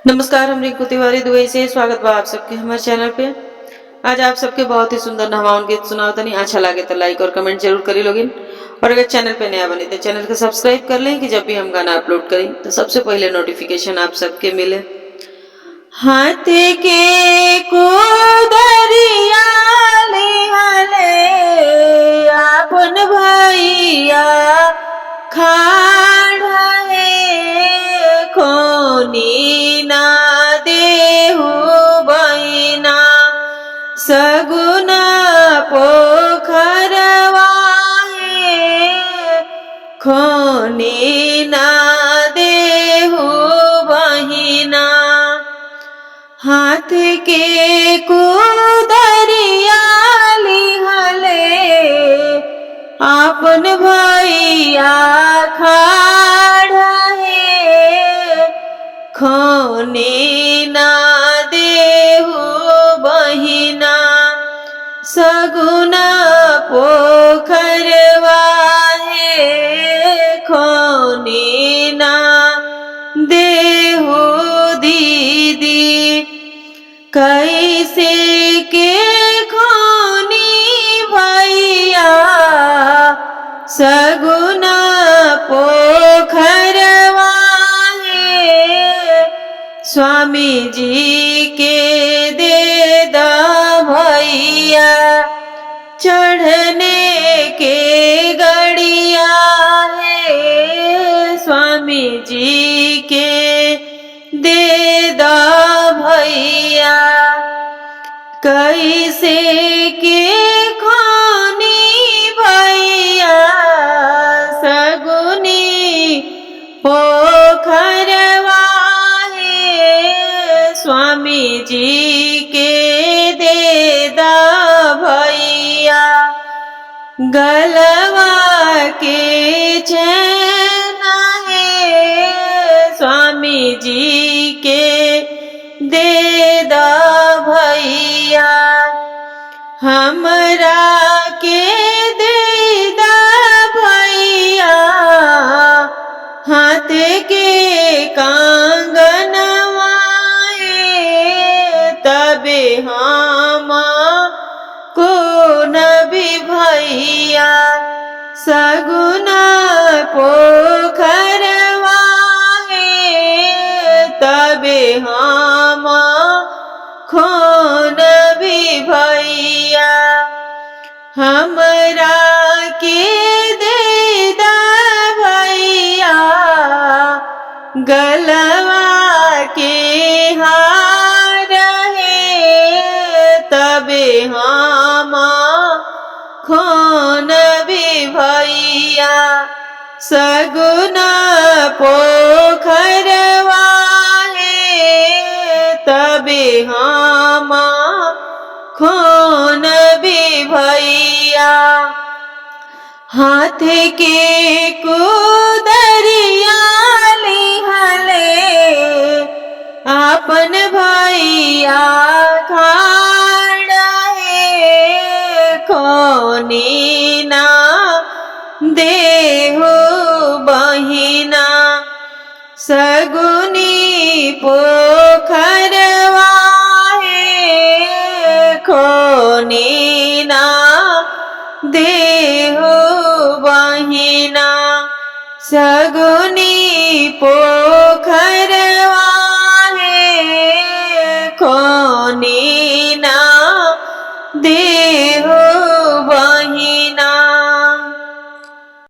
नमस्कार, हम रिंकू तिवारी दुबई से स्वागत बा आप सबके हमारे चैनल पे। आज आप सबके बहुत ही सुंदर नहवाउन गीत सुनाओ तनी। अच्छा लगे तो लाइक और कमेंट जरूर करी लोगिन। और अगर चैनल पे नया बनी तो चैनल को सब्सक्राइब कर लें कि जब भी हम गाना अपलोड करें तो सबसे पहले नोटिफिकेशन आप सबके मिले। हाथ के कुदरिया लिहले आपन भैया खाड़ा है खोनी ना देहु बहिना सगुना पोखरवा है खोनी ना देहु बहिना। हाथ के कुदरिया लिहले आपन भैया खाड़ा है खोनी ना देहु बहिना सगुना पोखरवा है खोनी ना देहु दीदी। कैसे के खोनी भैया सगुना पोखरवा है स्वामी जी के दे दा भैया चढ़ने के गड़िया है स्वामी जी के दे दा भैया। कैसे के खोनी भैया सगुनी पोखरवा है स्वामी जी के दे दा भैया। गलवा के चैन है स्वामी जी के दे दा भैया। हमरा के दे दा भैया हाथ के कंगनवा तबे हम को नबी भैया सगुना पोखरवा है तबे हम खोन भी भैया। हमरा के दे दा भैया गलवा के हार है तबे हम खोन भी भैया सगुना पोखरवा है तबे हम खोन भी भैया। हाथ के कुदरिया लिहले आपन भैया खाड़ा है खोनी ना देहु बहिना सगुनी पोखरवा है खोनी ना देहु बहिना सगुनी पोखरवा है खोनी ना दे